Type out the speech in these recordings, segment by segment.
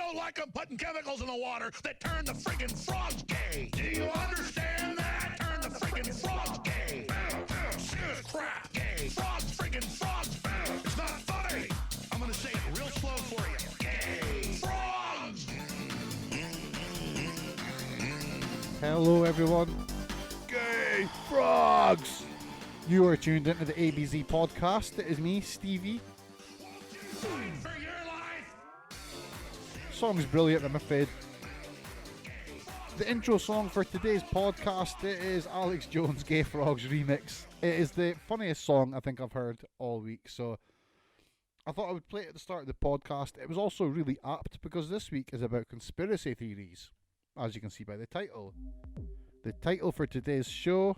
don't like them putting chemicals in the water that turn the friggin' frogs gay. Do you understand that? Turn the friggin' frogs gay. Shit, crap, gay. Frogs, friggin' frogs. It's not funny. I'm gonna say it real slow for you. Gay frogs. Hello everyone. Gay frogs. You are tuned into the ABZ podcast. It is me, Stevie. Fight for your life. Song's brilliant, I'm afraid. The intro song for today's podcast, it is Alex Jones' Gay Frogs remix. It is the funniest song I think I've heard all week, so I thought I would play it at the start of the podcast. It was also really apt because this week is about conspiracy theories, as you can see by the title. The title for today's show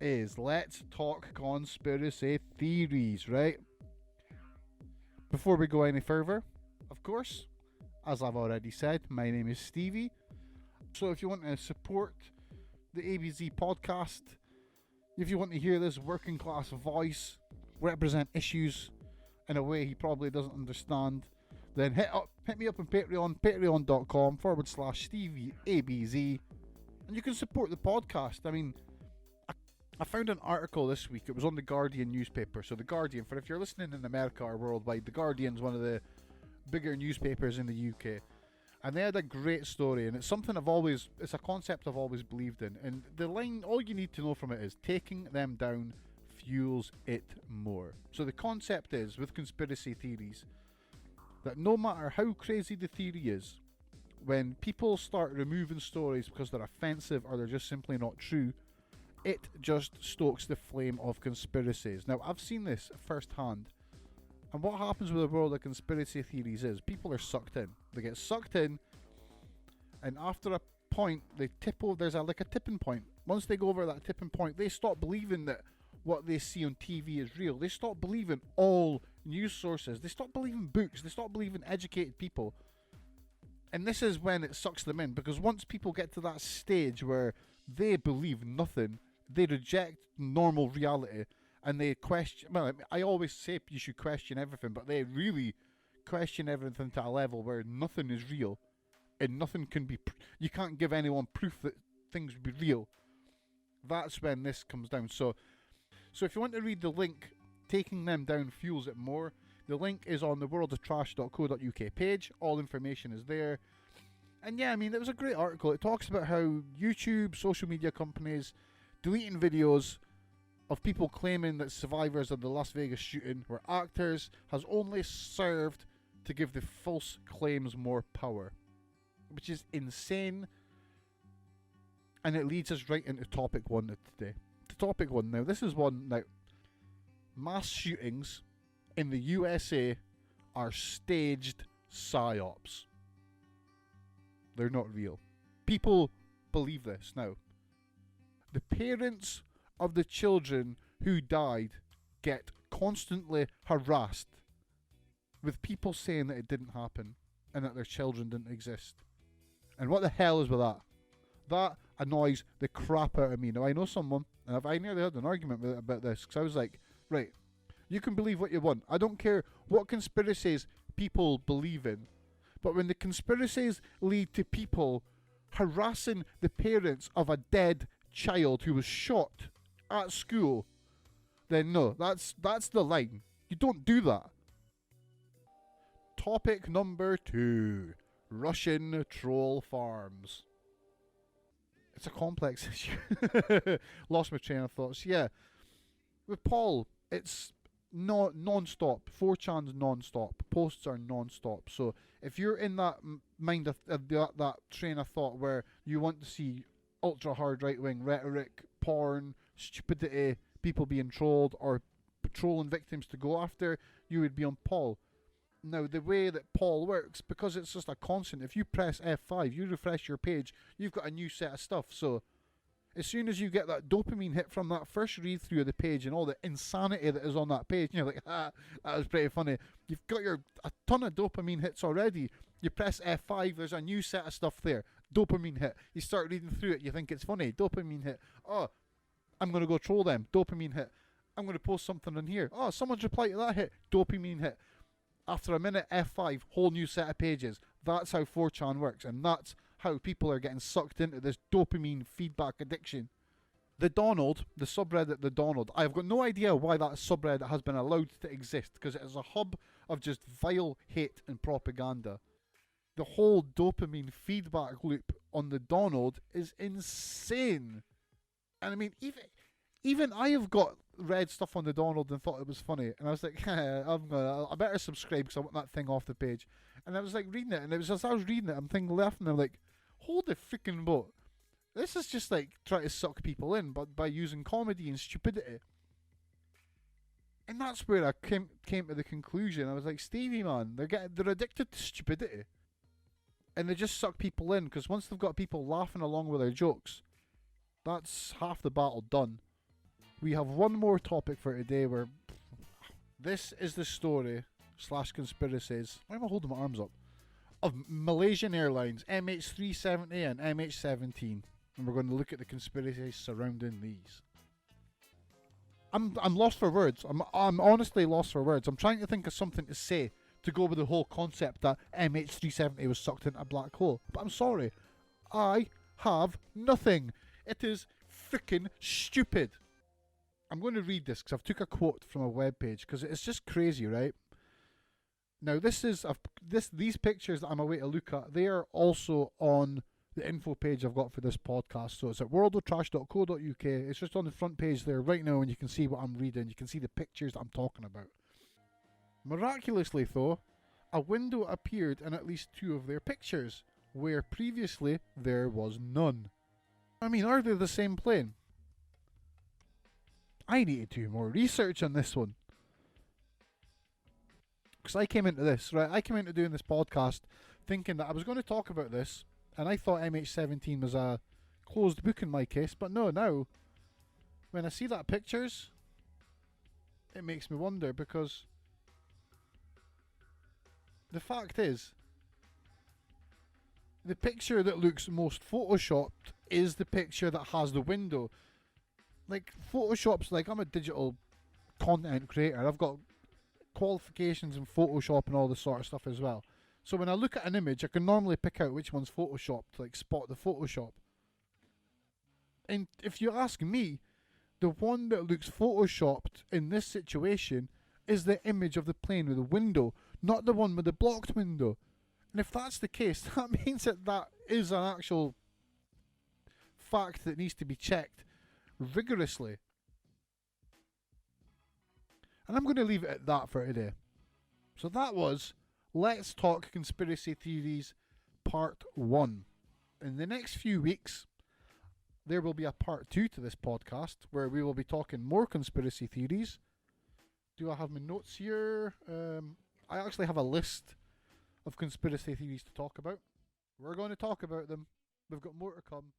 is Let's Talk Conspiracy Theories, right? Before we go any further, of course, as I've already said, my name is Stevie. So if you want to support the ABZ podcast, if you want to hear this working class voice represent issues in a way he probably doesn't understand, then hit me up on Patreon, patreon.com/StevieABZ, and you can support the podcast. I mean, I found an article this week. It was on the Guardian newspaper. So the Guardian, for if you're listening in America or worldwide, the Guardian's one of the bigger newspapers in the UK. And they had a great story, and it's something it's a concept I've always believed in. And the line, all you need to know from it is, taking them down fuels it more. So the concept is, with conspiracy theories, that no matter how crazy the theory is, when people start removing stories because they're offensive or they're just simply not true, it just stokes the flame of conspiracies. Now, I've seen this firsthand. And what happens with the world of conspiracy theories is people are sucked in. They get sucked in, and after a point, they tip over. There's a tipping point. Once they go over that tipping point, they stop believing that what they see on TV is real. They stop believing all news sources. They stop believing books. They stop believing educated people. And this is when it sucks them in, because once people get to that stage where they believe nothing, they reject normal reality, and they question. Well, I always say you should question everything, but they really question everything to a level where nothing is real, and nothing can be. You can't give anyone proof that things would be real. That's when this comes down. So if you want to read the link, taking them down fuels it more. The link is on the worldoftrash.co.uk page. All information is there. And yeah, I mean, it was a great article. It talks about how YouTube, social media companies, deleting videos of people claiming that survivors of the Las Vegas shooting were actors has only served to give the false claims more power, which is insane. And it leads us right into topic one of today. The topic one now, this is one now. Mass shootings in the USA are staged psyops. They're not real. People believe this now. The parents of the children who died get constantly harassed with people saying that it didn't happen and that their children didn't exist. And what the hell is with that? That annoys the crap out of me. Now, I know someone, and I nearly had an argument about this, because I was like, right, you can believe what you want. I don't care what conspiracies people believe in. But when the conspiracies lead to people harassing the parents of a dead child who was shot at school, then no, that's the line. You don't do that. Topic number 2. Russian troll farms. It's a complex issue. Lost my train of thoughts. Yeah. With Paul, it's non-stop. 4chan's non-stop. Posts are non-stop. So if you're in that mind of that train of thought where you want to see ultra-hard right-wing rhetoric, porn, stupidity, people being trolled, or trolling victims to go after, you would be on Paul. Now, the way that Paul works, because it's just a constant, if you press F5, you refresh your page, you've got a new set of stuff. So as soon as you get that dopamine hit from that first read through of the page and all the insanity that is on that page, you're like, that was pretty funny. You've got a ton of dopamine hits already. You press F5, there's a new set of stuff there. Dopamine hit. You start reading through it, you think it's funny. Dopamine hit. Oh, I'm going to go troll them. Dopamine hit. I'm going to post something on here. Oh, someone's replied to that hit. Dopamine hit. After a minute, F5, whole new set of pages. That's how 4chan works, and that's how people are getting sucked into this dopamine feedback addiction. The Donald, the subreddit The Donald, I've got no idea why that subreddit has been allowed to exist, because it is a hub of just vile hate and propaganda. The whole dopamine feedback loop on The Donald is insane. And I mean, even I have got read stuff on The Donald and thought it was funny, and I was like, I better subscribe because I want that thing off the page. And I was like reading it, and it was as I was reading it, I'm thinking left, and I'm like, hold the freaking boat. This is just like trying to suck people in, but by using comedy and stupidity. And that's where I came to the conclusion. I was like, Stevie, man, they're addicted to stupidity, and they just suck people in, because once they've got people laughing along with their jokes, that's half the battle done. We have one more topic for today, where this is the story / conspiracies. Why am I holding my arms up? Of Malaysian Airlines MH370 and MH17. And we're going to look at the conspiracies surrounding these. I'm lost for words. I'm honestly lost for words. I'm trying to think of something to say to go with the whole concept that MH370 was sucked into a black hole. But I'm sorry. I have nothing. It is freaking stupid. I'm going to read this because I've took a quote from a webpage because it's just crazy, right? Now these pictures that I'm away to look at, they are also on the info page I've got for this podcast. So it's at worldoftrash.co.uk. It's just on the front page there right now, and you can see what I'm reading. You can see the pictures that I'm talking about. Miraculously though, a window appeared in at least 2 of their pictures, where previously there was none. I mean, are they the same plane? I need to do more research on this one. Because I came into doing this podcast thinking that I was going to talk about this, and I thought MH17 was a closed book in my case, but no, now, when I see that pictures, it makes me wonder, because the fact is, the picture that looks most photoshopped is the picture that has the window. Like, Photoshop's like, I'm a digital content creator. I've got qualifications in Photoshop and all this sort of stuff as well. So when I look at an image, I can normally pick out which one's Photoshopped, like spot the Photoshop. And if you ask me, the one that looks Photoshopped in this situation is the image of the plane with the window, not the one with the blocked window. And if that's the case, that means that is an actual fact that needs to be checked rigorously. And I'm going to leave it at that for today. So that was Let's Talk Conspiracy Theories Part 1. In the next few weeks, there will be a Part 2 to this podcast, where we will be talking more conspiracy theories. Do I have my notes here? I actually have a list of conspiracy theories to talk about. We're going to talk about them. We've got more to come.